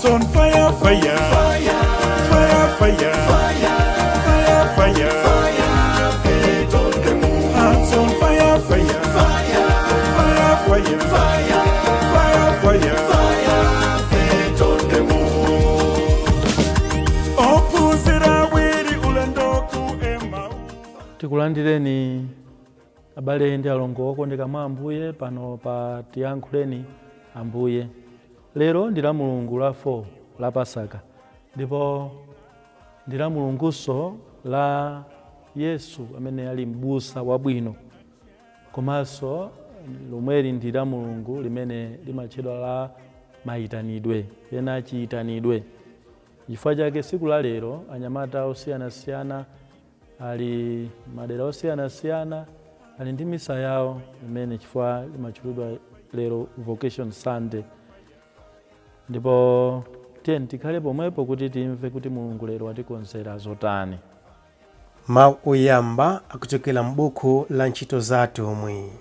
on fire, fire, fire, fire, fire, fire, fire, fire, feet on the moon. Hearts on fire, fire, fire, fire, fire, fire, fire, fire, fire, feet on the moon. Opuzira wiri ulendoku ema. Tikulandireni abale ndi alongo okondeka mwa Ambuye pano pa tiyankhuleni Ambuye. Lero ndi Lamulungu la 4 la Pasaka, ndipo ndi Lamulunguso la Yesu amene ali Mbusa Wabwino, komanso lomweli ndi Lamulungu limene limatchedwa la mayitanidwe, ena chiyitanidwe. Chifukwa chake siku la lero anyamata osiyanasiyana ali madera osiyanasiyana ali ndi misa yawo imene chifukwa limatchulidwa lero Vocation Sunday. Ndipo tiyeni tikhale pomwepo kuti timve kuti Mulungu lero watikonzera zotani. Mawu oyamba akuchokera m'buku la ntchito za atumwi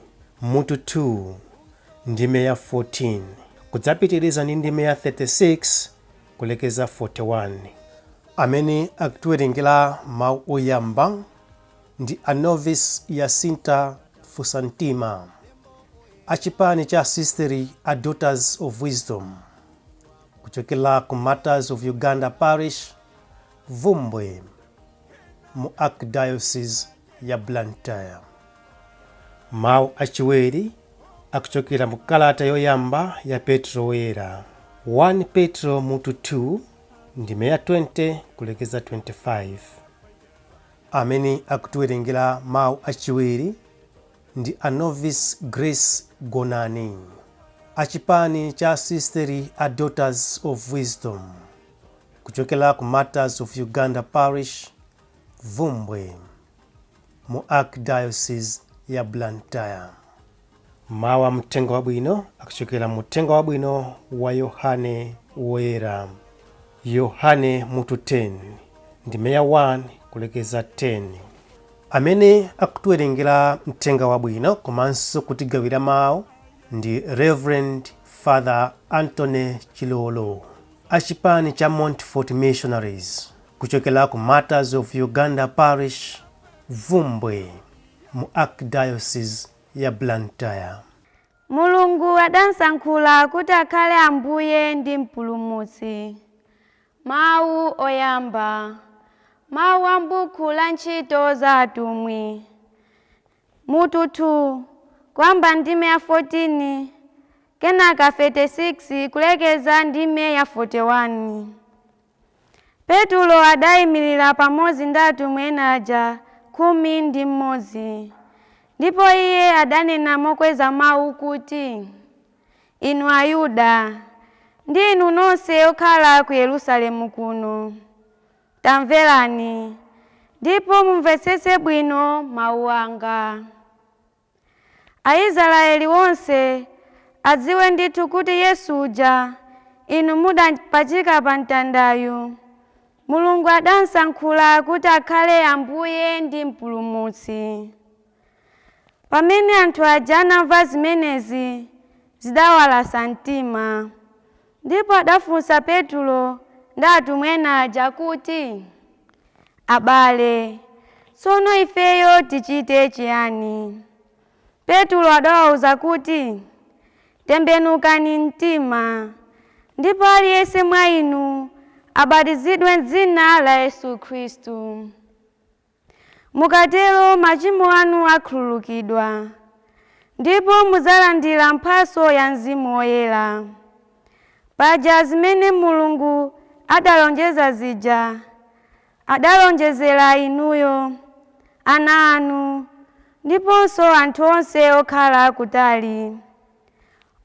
mutu 2 ndime ya 14 kudzapitiriza ndi ndime ya 36 kulekeza 41. Amene akutiwerengera mawu oyamba ndi Anovis Yasinta Fusantima, achipani cha Sistery a Daughters of Wisdom, kuchokera ku Martyrs of Uganda Parish, Vumbwe, mu Archdiocese ya Blantyre. Mawu achiwiri akuchokera mu kalata yoyamba ya Petro woyera 1 Petro mutu 2 ndime ya 20 kulekeza 25. Amene akutiwerengera mawu achiwiri ndi Anovis Grace Gonani, achipani cha Sistery a Daughters of Wisdom, kuchokera ku Martyrs of Uganda Parish, Vumbwe, mu Archdiocese ya Blantyre. Mawu a mtengo wabwino akuchokera mu mtengo wabwino wa Yohane woyera, Yohane mutu 10 ndime ya 1 kulekeza 10. Amene akutiwerengera mtengo wabwino komanso kutigawira mawu ndi Reverend Father Anthony Chilolo, achipani cha Montfort Missionaries, kuchokera ku Martyrs of Uganda Parish, Vumbwe, mu Archdiocese ya Blantyre. Mulungu adansankhula kuti akhale Ambuye ndi Mpulumutsi. Mawu oyamba. Mawu a m'buku la ntchito za atumwi mutu 2 kuyamba ndime ya 14 kenaka 36 kulekeza ndime ya 41. Petro adayimirira pamodzi ndi atumwi ena aja 11, ndipo iye adanena mokweza mawu kuti, inu Ayuda ndi inu nonse okhala ku Yerusalemu kuno, tamverani ndipo mumvetsetse bwino mawu anga. Aisraeli wonse adziwe ndithu kuti Yesu uja inu mudapachika pa mtandayu, Mulungu adansankhula kuti akhale Ambuye ndi Mpulumutsi. Pamene anthu aja anamva zimenezi zidawalasa mtima, ndipo adafunsa Petro ndi atumwi ena aja kuti, abale, tsono ifeyo tichite chiyani? Petro adawawuza kuti, tembenukani mtima, ndipo aliyense mwa inu abatizidwe m'dzina la Yesu Khristu. Mukatero machimo anu akhululukidwa, ndipo mudzalandira mphatso ya Mzimu Woyera. Paja zimene Mulungu adalonjeza zija, adalonjezera inuyo, ana anu, ndiponso anthu onse okhala kutali,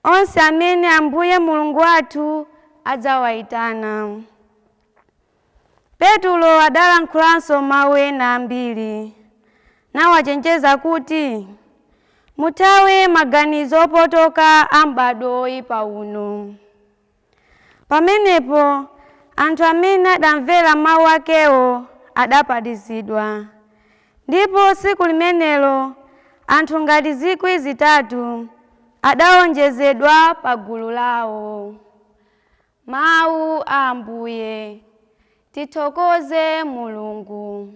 onse amene Ambuye Mulungu wathu adzawayitana. Petro adalankhulanso mawu ena ambiri, nawachenjeza kuti, muthawe maganizo opotoka a m'badwo oyipa uno. Pamenepo anthu amene adamvera mawu akewo adabatizidwa, ndipo tsiku limenelo anthu ngati 3,000 adawonjezedwa pa gulu lawo. Mawu a Ambuye. Tithokoze Mulungu.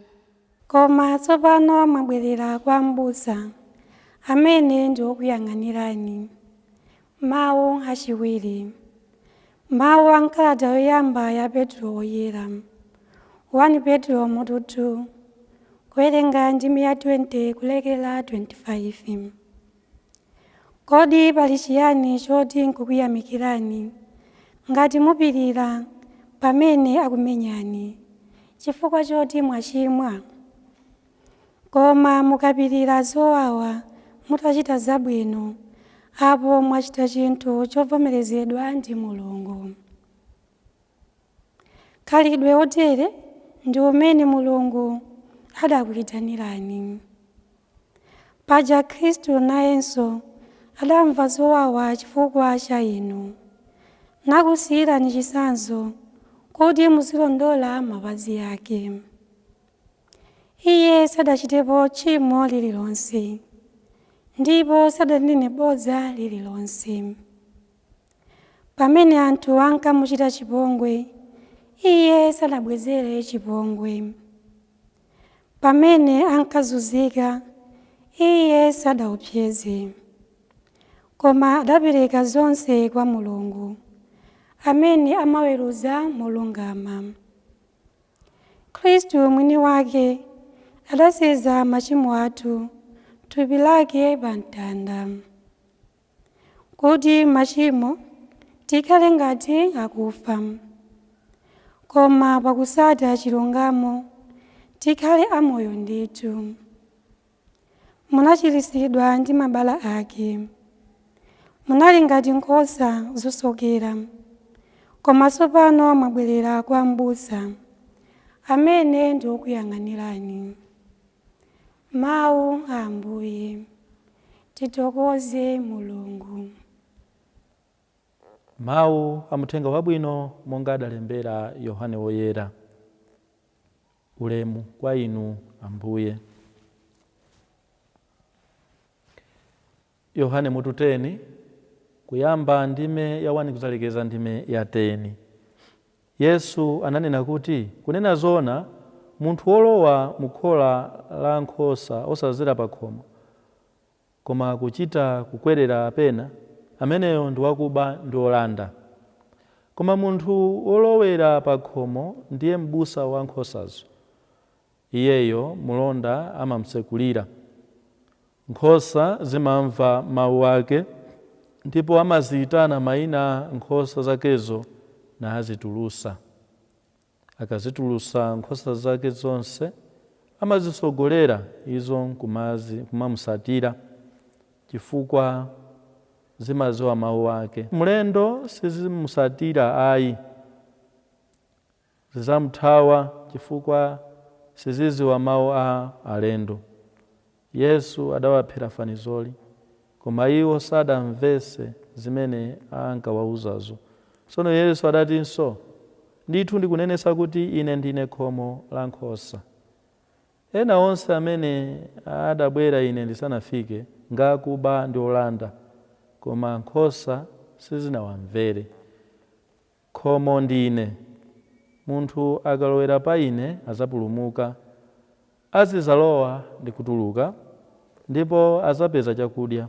Koma tsopano mwabwerera kwa Mbusa, amene ndi okuyang'anirani. Mawu achiwiri. Mawu a nkalata yoyamba ya Petro woyera. 1 Petro mutu 2, kuwerenga ndime ya 20 kulekera 25. Kodi pali chiyani choti nkukuyamikirani ngati mupirira pamene akumenyani, chifukwa choti mwachimwa? Koma mukapirira zowawa mutachita zabwino, apo mwachita chinthu chovomerezedwa ndi Mulungu. Khalidwe otere ndi umene Mulungu adakuyitanirani. Paja Khristu nayenso adamva zowawa chifukwa cha inu, nakusiyirani chitsanzo kuti muzilondola mapazi ake. Iye sadachitepo tchimo lililonse, ndipo sadanene bodza lililonse. Pamene anthu ankamuchita chipongwe, iye sadabwezere chipongwe. Pamene ankazunzika, iye sadaopseze, koma adapereka zonse kwa Mulungu, amene amaweruza molungama. Khristu mwini wake adaseza machimo athu thupi lake pa mtanda, kuti machimo tikhale ngati akufa, koma pakusata chilungamo tikhale amoyo ndithu. Munachiritsidwa ndi mabala ake. Munali ngati nkhosa zosokera, koma tsopano mwabwerera kwa Mbusa, amene ndi okuyang'anirani. Mawu a Ambuye. Tithokoze Mulungu. Mawu a Uthenga Wabwino monga adalembera Yohane woyera. Ulemu kwa inu Ambuye. Yohane mutu 10, kuyamba ndime ya 1 kuzalekeza ndime ya 10. Yesu ananena kuti, kunena zona, munthu wolowa mukhola la nkhosa osazera pa khomo, koma kuchita kukwerera pena, ameneyo ndi wakuba ndi olanda. Koma munthu wolowera pa khomo ndiye m'busa wa nkhosazo. Iyeyo mulonda amamsekulira. Nkhosa zimamva mawu ake, ndipo amaziyitana mayina nkhosa zakezo na azitulusa. Akazitulusa nkhosa zake zonse, amazisogolera izo kumamusatira, chifukwa zimaziwa mawu ake. Mlendo sizimusatira ayi, zizamuthawa chifukwa siziziwa mawu a alendo. Yesu adawaphera fanizoli, koma iwo sadamvese zimene ankawauzazo. Tsono Yesu adatinso, ndithu ndikunenesa kuti ine ndine khomo la nkhosa. Ena onse amene adabwera ine ndisanafike ngakuba ndi olanda, koma nkhosa sizinawamvere. Khomo ndine. Munthu akalowera pa ine azapulumuka, azizalowa ndi kutuluka, ndipo azapeza chakudya.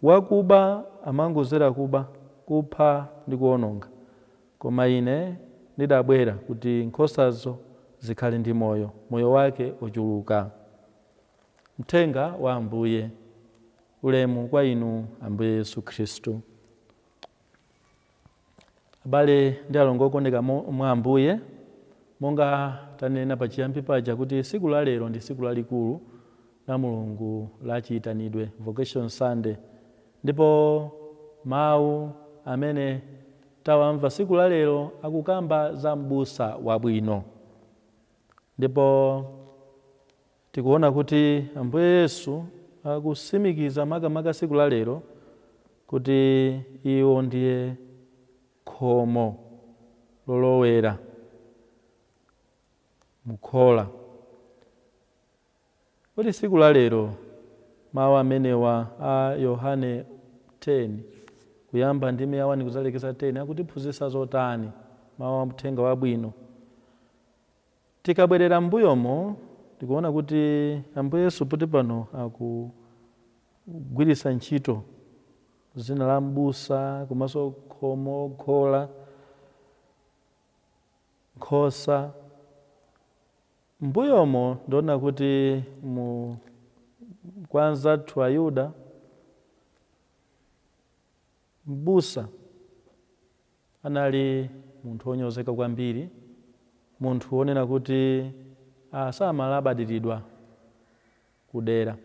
Wakuba amangozera kuba, kupha ndi kuwononga. Koma ine ndidabwera kuti nkhosazo zikhale ndi moyo, moyo wake ochuluka. Uthenga wa Ambuye. Ulemu kwa inu Ambuye Yesu Khristu. Abale ndi alongo okondeka mwa Ambuye, monga tanena pachiyambi paja kuti siku la lero ndi siku lalikulu la Mulungu lachiyitanidwe, Vocation Sunday. Ndipo mawu amene tawamva siku la lero akukamba za Mbusa wabwino. Ndipo tikuona kuti Ambuye Yesu akusimikiza makamaka siku la lero kuti iwo ndiye khomo lolowera mukhola. Kuti siku la lero mawu amenewa a Yohane 10 kuyamba ndime ya 1 kuzalekeza 10 akutiphunzitsa zotani mawu a Uthenga Wabwino. Tikabwerera mbuyomo tikuona kuti Ambuye Yesu poti pano akugwiritsa ntchito zina la Mbusa komanso khomo, khola, nkhosa. Mbuyomo ndiona kuti kwa anzathu Ayuda Mbusa anali munthu wonyozeka kwambiri, munthu wonena kuti samalabadiridwa kudera,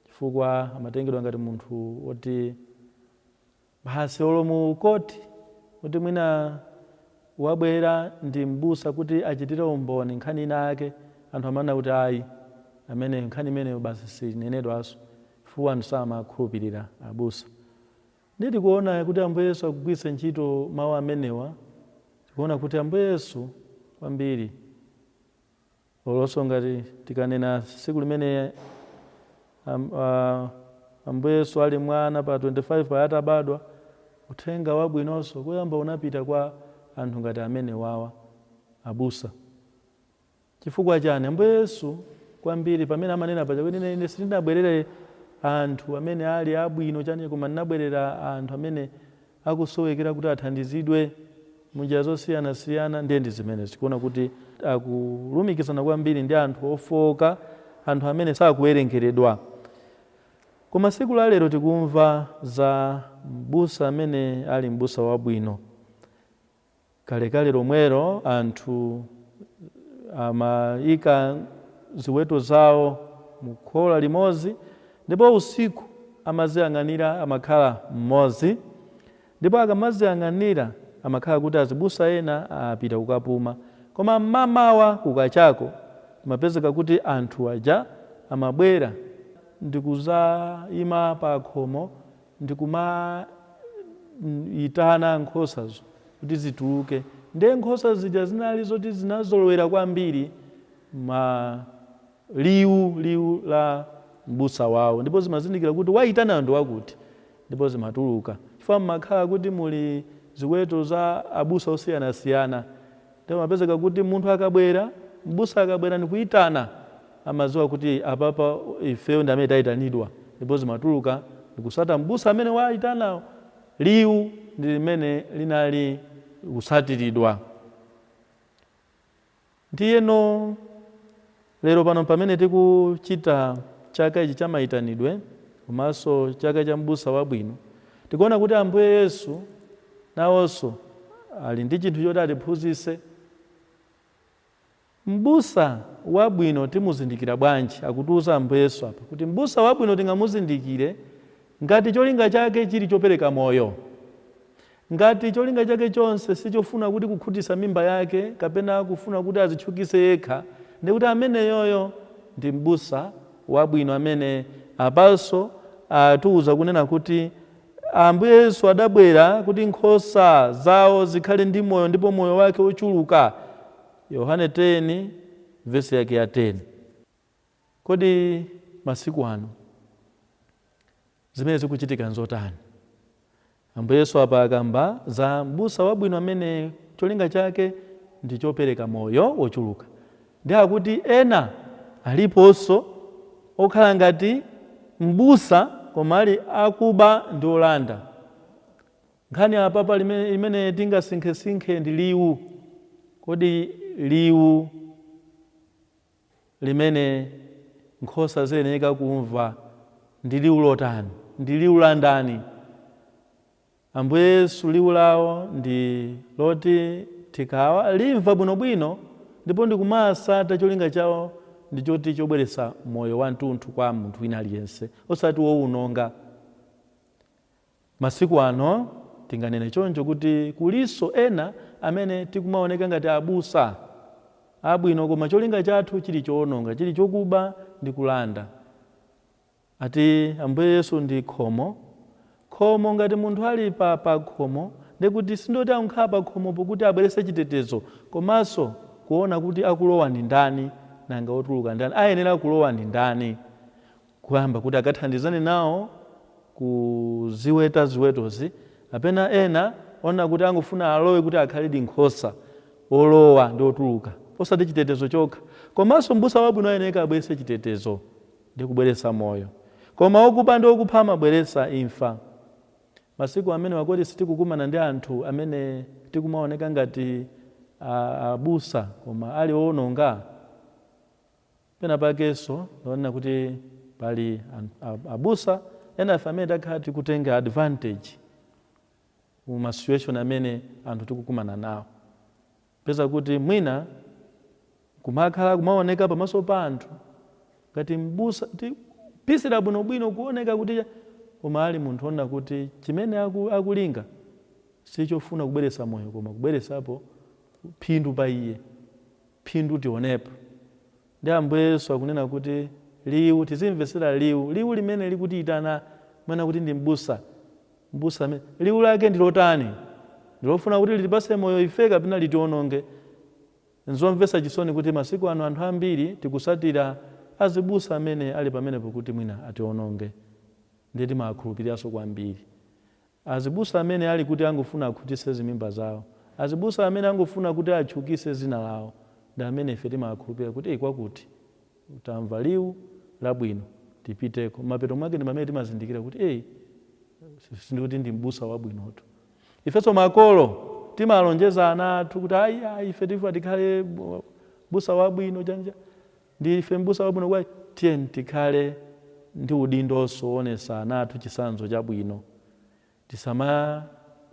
chifukwa amatengedwa ngati munthu woti basi olomu koti kuti mwina wabwera ndi Mbusa kuti achitire umboni nkhani inake, anthu amanena kuti ayi amene nkhani imeneyo basi sinenedwanso, chifukwa anthu samakhulupirira abusa. Nditi kuona kuti Ambuye Yesu akugwiritsa ntchito mawu amenewa, tikuona kuti Ambuye Yesu kwambiri olonso ngati tikanena siku limene Ambuye Yesu ali mwana pa 25 atabadwa, Uthenga Wabwinonso kuyamba unapita kwa anthu ngati amene wawa abusa. Chifukwa chani? Ambuye Yesu kwambiri pamene amanena paja kuti ine sindinabwerere anthu amene ali abwino chani, koma ndinabwerera anthu amene akusowekera kuti athandizidwe munjira zosiyanasiyana. Ndi zimene tikuona kuti akulumikizana kwambiri ndi anthu ofoka, anthu amene sakuwerengeredwa. Koma siku la lero tikumva za Mbusa amene ali Mbusa wabwino. Kalekale lomwero anthu amayika ziweto zawo mukhola limodzi, ndipo usiku amaziyang'anira amakhala mmodzi, ndipo akamaziyang'anira amakhala kuti azibusa ena apita kukapuma. Koma mmamawa kukachako timapezeka kuti anthu aja amabwera ndikuzayima pa khomo ndikumayitana nkhosazo kuti zituluke. Ndiye nkhosa zija zinali zoti zinazolowera kwambiri liwu la Mbusa wawo, ndipo zimazindikira kuti wayitana ndo wakuti, ndipo zimatuluka. Chifukwa mmakhala kuti muli ziweto za abusa osiyanasiyana, ndipo mapezeka kuti munthu akabwera, Mbusa akabwera ndikuyitana, amaziwa kuti apapa ifeyo ndi amene tayitanidwa, ndipo zimatuluka ndikusata Mbusa amene wayitanawo. Liwu ndi limene linali kusatiridwa. Ndiyeno lero pano pamene tikuchita chaka ichi cha mayitanidwe komanso chaka cha Mbusa wabwino, tikuona kuti Ambuye Yesu nawonso ali ndi chinthu choti atiphunzitse. Mbusa wabwino timuzindikira bwanji? Akutiuza Ambuye Yesu apa kuti Mbusa wabwino tingamuzindikire ngati cholinga chake chili chopereka moyo, ngati cholinga chake chonse sichofuna kuti kukhutitsa mimba yake kapena kufuna kuti azitchukitse yekha, ndi kuti amene yoyo ndi Mbusa wabwino amene apanso atiuza kunena kuti Ambuye Yesu adabwera kuti nkhosa zawo zikhale ndi moyo ndipo moyo wake ochuluka. Yohane 10 vesi yake ya 10. Kodi masiku ano zimene zikuchitika nzotani? Ambuye Yesu apa akamba za Mbusa wabwino amene cholinga chake ndi chopereka moyo wochuluka. Ndi akuti ena aliponso okhala ngati Mbusa koma ali akuba ndi olanda. Nkhani apapa limene tingasinkhesinkhe ndi liwu. Kodi liwu limene nkhosa ziyenera kumva ndi liwu lotani? Ndi liwu la ndani? Ambuye Yesu liwu lawo ndi loti tikawa limva bwinobwino ndipo ndikumasata cholinga chawo ndi choti chobweretsa moyo wa mtunthu kwa munthu wina aliyense, osati wowunonga. Masiku ano tinganene choncho kuti kuliso ena amene tikumaoneka ngati abusa abwino koma cholinga chathu chili chowononga, chili chokuba ndi kulanda. Ati Ambuye Yesu ndi khomo. Khomo ngati munthu ali pa khomo ndikuti sindoti ankhala pa khomo pokuti abweretse chitetezo, komanso kuona kuti akulowa ndi ndani nanga otuluka ndani, ayenera kulowa ndi ndani, kuyamba kuti akathandizane nawo kuziweta ziwetozi, apena ena ona kuti angofuna alowe kuti akhalidi nkhosa olowa ndi otuluka osati chitetezo chokha. Komanso mbusa wabwino ayeneka abwerese chitetezo ndi kubweresa moyo, koma okuba ndi okupha amabweresa imfa. Masiku amene wakoti sitikukumana ndi anthu amene tikumaoneka ngati abusa koma ali owononga. Pena pakenso ndaona kuti pali abusa ena afe amene takhala tikutenga advantage mu situation amene anthu tikukumana nawo. Peza kuti mwina kumakhala kumaoneka pamaso pa anthu ngati mbusa pisira bwinobwino kuoneka kuti koma ali munthu ona kuti chimene akulinga sichofuna kubweresa moyo koma kubweresapo phindu pa iye, phindu tionepo. Ndi Ambuye Yesu akunena kuti liwu tizimvesera liwu limene likutiyitana mwina kuti ndi mbusa amene liwu lake ndilotani, ndilofuna kuti litipase moyo ife kapena litiononge. Nzomvesa chisoni kuti masiku ano anthu ambiri tikusatira azibusa amene ali pamenepo kuti mwina ationonge, ndi timakhulupiriranso kwambiri. Azibusa amene ali kuti angofuna akhutise zimimba zawo, azibusa amene angofuna kuti atchukise zina lawo, ndi amene ife timakhulupirira kuti kwakuti utamva liwu labwino tipiteko. Mapeto mwake ndi pamene timazindikira kuti sindikuti ndi mbusa wabwinoto. Ifenso makolo timalonjeza ana athu kuti ife tifuna tikhale mbusa wabwino chanja ndi ife mbusa wabwino kwa tiyeni tikhale ndi udindonso onesa ana athu chisanzo chabwino. Tisama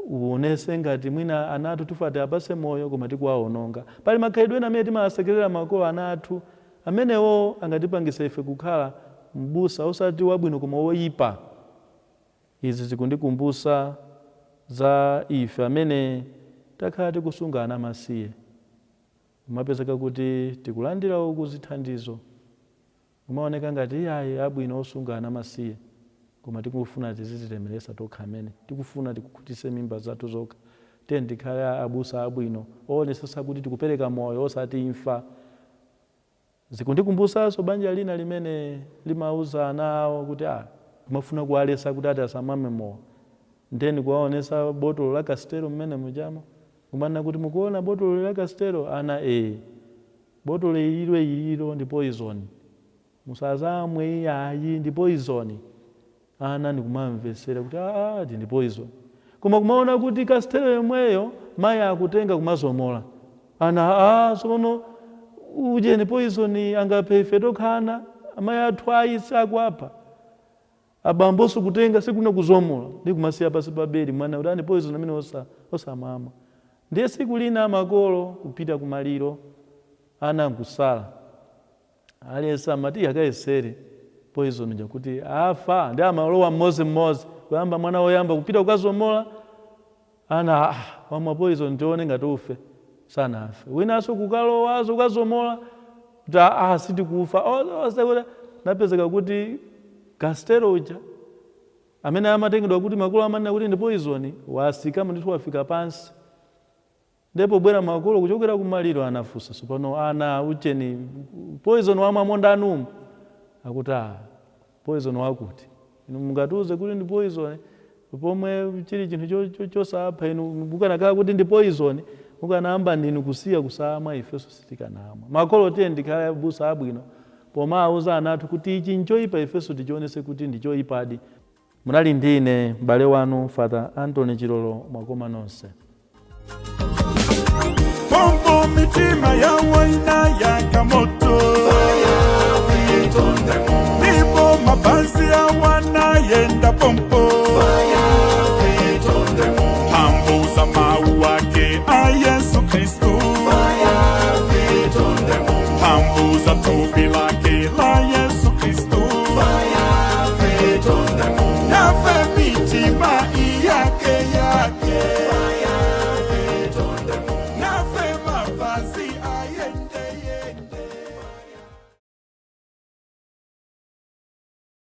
uonese ngati mwina ana athu tifuna tiapase moyo koma tikuwaononga. Pali makhalidwe ena amene timasekerera makolo ana athu amenewo angatipangisa ife kukhala mbusa osati wabwino koma woyipa. Izi zikundikumbusa za ife amene takhala tikusunga ana amasiye. Kumapezeka kuti tikulandira ukuzithandizo kumaoneka ngati abwino osunga ana amasiye koma tikufuna tizizilemeresa tokha amene tikufuna tikukhutise mimba zathu zokha. Tiyeni tikhale abusa abwino owonesesa kuti tikupereka moyo osati imfa. Zikundikumbusanso banja lina limene limauza ana awo kuti kumafuna kuwalesa kuti ati asamamwe mowa, ndeni kuwaonesa botolo la kastelo mmene mujamo kumana kuti mukuona botolo la kastelo ana botolo iliro ndi poison, musazamwe iyayi ndi poison. Ana ndikumamvesera kuti ndi poison, koma kumaona kuti kastelo yomweyo mayi akutenga kumazomola ana sono uje ni poison angaphe ife tokhana amayi athu ayise akwapha abamboso kutenga sikuna kuzomola ndi kumasiya pasi pa bedi mwana kuti poison amene osamama. Ndiye siku lina makolo kupita kumaliro ana nkusala aliyesa amati akayesere poison njakuti afa ndi amalowa mmozi kuyamba mwana woyamba kupita kukazomola ana wamwa poison tione ngati ufe sana afe. Winaso kukalowazo kukazomola kuti sitikufa napezeka kuti kastelo uja amene amatengedwa kuti makolo amanena kuti ndi poison wasikama ndithu wafika pansi. Ndipo bwera makolo kuchokera kumaliro anafusa sopano ana ucheni poison wamwa monda anumu akuti poison wakuti inu mungatiuze kuti ndi poison pomwe chili chinthu chosapha inu mukanakhala kuti ndi poison mukanayamba ndinu kusiya kusamwa ifenso sitikanamwa. Makolo tiyeni tikhale abusa abwino poma auza ana athu kuti ichi nchoyipa ifenso tichionese kuti ndi choyipadi. Munali ndine m'bale wanu Father Anthony Chilolo mwakoma nonse. Pompo mitima ya